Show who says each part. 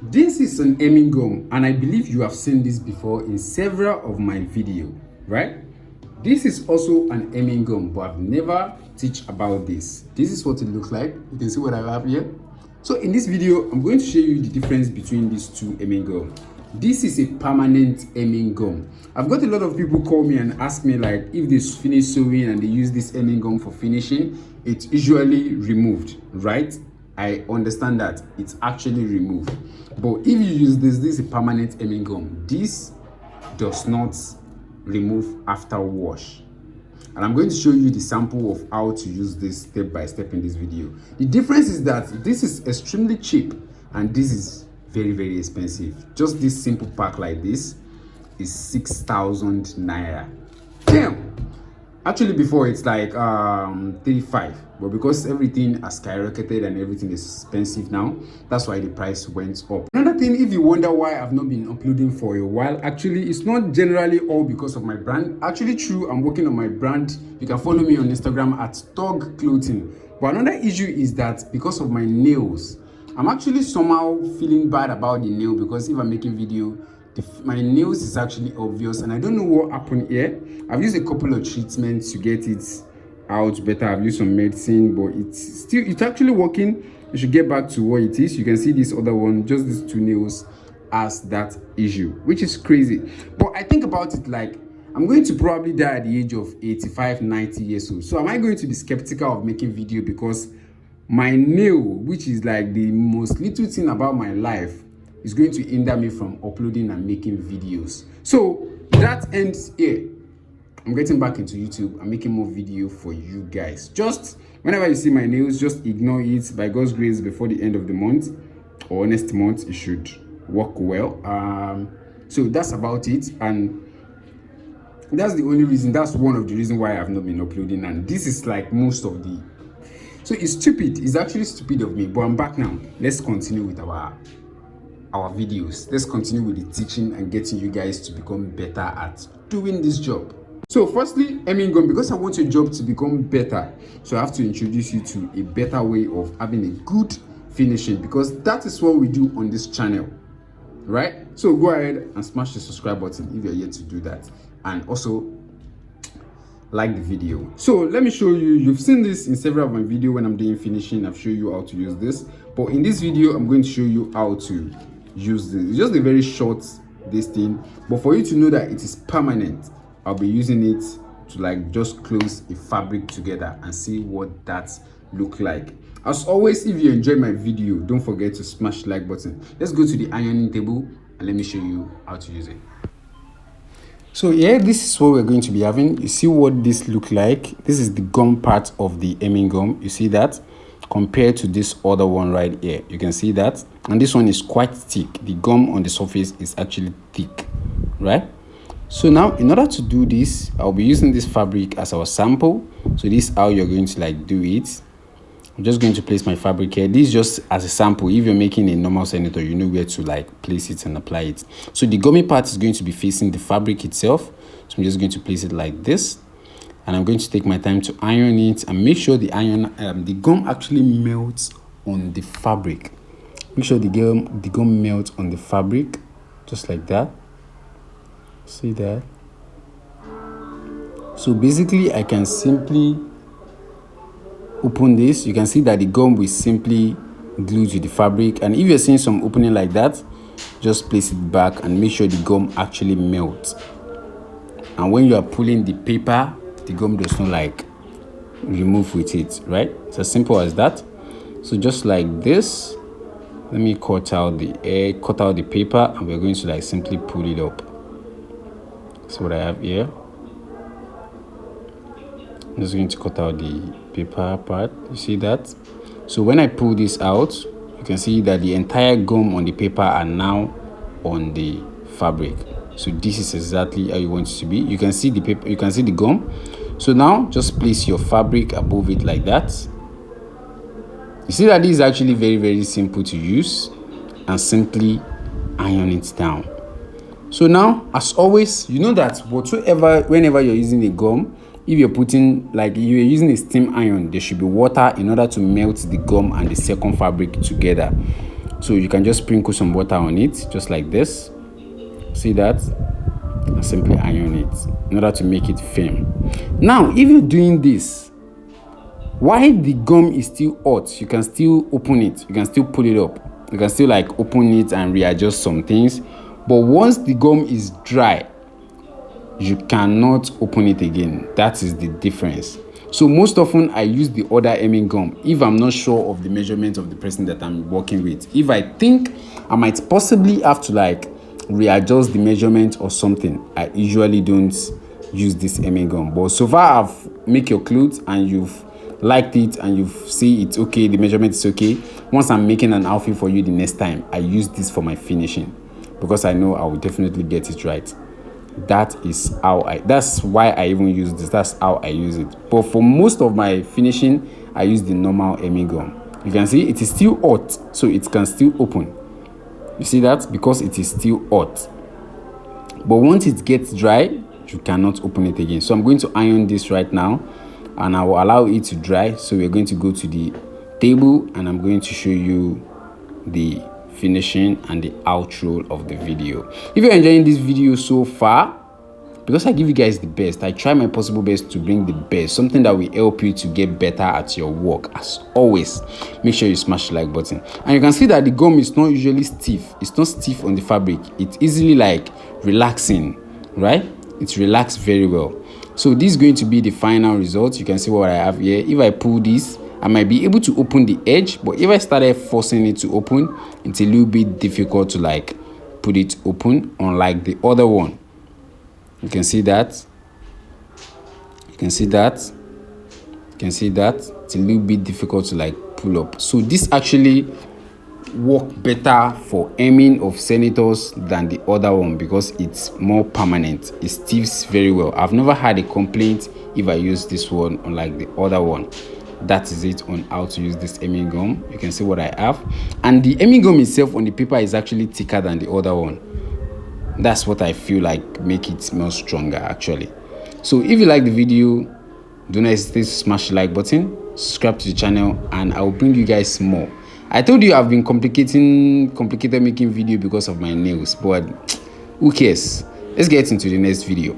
Speaker 1: This is an hemming gum, and I believe you have seen this before in several of my videos, right? This is also an hemming gum, but I've never teach about this. This is what it looks like. You can see what I have here. So in this video, I'm going to show you the difference between these two hemming gum. This is a permanent hemming gum. I've got a lot of people call me and ask me, like, if they finish sewing and they use this hemming gum for finishing, it's usually removed, right? I understand that it's actually removed, but if you use this is a permanent hemming gum. This does not remove after wash, and I'm going to show you the sample of how to use this step by step in this video. The difference is that this is extremely cheap and this is very expensive. Just this simple pack like this is 6,000 naira. Damn. Actually before it's like 35, but because everything has skyrocketed and everything is expensive now, that's why the price went up. Another thing, if you wonder why I've not been uploading for a while, actually it's not generally all because of my brand. Actually true, I'm working on my brand. You can follow me on Instagram at Tog Clothing. But another issue is that because of my nails, I'm actually somehow feeling bad about the nail, because if I'm making video, my nails is actually obvious and I don't know what happened here. I've used a couple of treatments to get it out better. I've used some medicine, but it's actually working. You should get back to what it is. You can see this other one, just these two nails has that issue, which is crazy. But I think about it like, I'm going to probably die at the age of 85, 90 years old. So am I going to be skeptical of making video because my nail, which is like the most little thing about my life, is going to hinder me from uploading and making videos? So that ends here. I'm getting back into YouTube. I'm making more video for you guys. Just whenever you see my nails, just ignore it. By God's grace, before the end of the month or next month, it should work well. So that's about it, and that's the only reason. That's one of the reasons why I've not been uploading, and this is like most of the. So it's stupid. It's actually stupid of me, but I'm back now. Let's continue with our videos. Let's continue with the teaching and getting you guys to become better at doing this job. So firstly, hemming gum, because I want your job to become better, so I have to introduce you to a better way of having a good finishing, because that is what we do on this channel, right? So go ahead and smash the subscribe button if you're yet to do that, and also like the video. So let me show you. You've seen this in several of my videos when I'm doing finishing. I've shown you how to use this, but in this video I'm going to show you how to use this. It's just a very short this thing, but for you to know that it is permanent, I'll be using it to like just close a fabric together and see what that look like. As always, if you enjoy my video, don't forget to smash the like button. Let's go to the ironing table and let me show you how to use it. So yeah, this is what we're going to be having. You see what this look like? This is the gum part of the hemming gum. You see that? Compared to this other one right here, you can see that, and this one is quite thick. The gum on the surface is actually thick, right? So now in order to do this, I'll be using this fabric as our sample. So this is how you're going to like do it. I'm just going to place my fabric here. This is just as a sample. If you're making a normal senator, you know where to like place it and apply it. So the gummy part is going to be facing the fabric itself. So I'm just going to place it like this, and I'm going to take my time to iron it and make sure the gum actually melts on the fabric. Make sure the gum melts on the fabric, just like that. See that? So basically I can simply open this. You can see that the gum will simply glue to the fabric, and if you're seeing some opening like that, just place it back and make sure the gum actually melts. And when you are pulling the paper, the gum does not like remove with it, right? It's as simple as that. So just like this, let me cut out the paper, and we're going to like simply pull it up. That's what I have here. I'm just going to cut out the paper part. You see that? So when I pull this out, you can see that the entire gum on the paper are now on the fabric. So this is exactly how you want it to be. You can see the paper, you can see the gum. So now just place your fabric above it like that. You see that this is actually very simple to use, and simply iron it down. So now, as always, you know that whenever you're using a gum, if you're using a steam iron, there should be water in order to melt the gum and the second fabric together. So you can just sprinkle some water on it, just like this. See that? And simply iron it in order to make it firm. Now, if you're doing this, while the gum is still hot, you can still open it. You can still pull it up. You can still like open it and readjust some things. But once the gum is dry, you cannot open it again. That is the difference. So most often I use the other hemming gum if I'm not sure of the measurement of the person that I'm working with. If I think I might possibly have to like readjust the measurement or something, I usually don't use this hemming gum. But so far I've make your clothes and you've liked it and you see it's okay, the measurement is okay. Once I'm making an outfit for you the next time, I use this for my finishing because I know I will definitely get it right. That's why I even use this. That's how I use it. But for most of my finishing, I use the normal hemming gum. You can see it is still hot, so it can still open. You see that? Because it is still hot. But once it gets dry, you cannot open it again. So I'm going to iron this right now and I will allow it to dry. So we're going to go to the table and I'm going to show you the finishing and the outro of the video. If you're enjoying this video so far, because I give you guys the best, I try my possible best to bring the best, something that will help you to get better at your work. As always, make sure you smash the like button. And you can see that the gum is not usually stiff. It's not stiff on the fabric. It's easily like relaxing, right? It's relaxed very well. So this is going to be the final result. You can see what I have here. If I pull this, I might be able to open the edge, but if I started forcing it to open, it's a little bit difficult to like put it open, unlike the other one. You can see that. You can see that. You can see that. It's a little bit difficult to like pull up. So this actually work better for hemming of senators than the other one because it's more permanent. It stiffs very well. I've never had a complaint if I use this one unlike the other one. That is it on how to use this hemming gum. You can see what I have, and the hemming gum itself on the paper is actually thicker than the other one. That's what I feel like make it more stronger actually. So if you like the video, don't hesitate to smash the like button, subscribe to the channel, and I will bring you guys more. I told you I've been complicated making video because of my nails, but who cares? Let's get into the next video.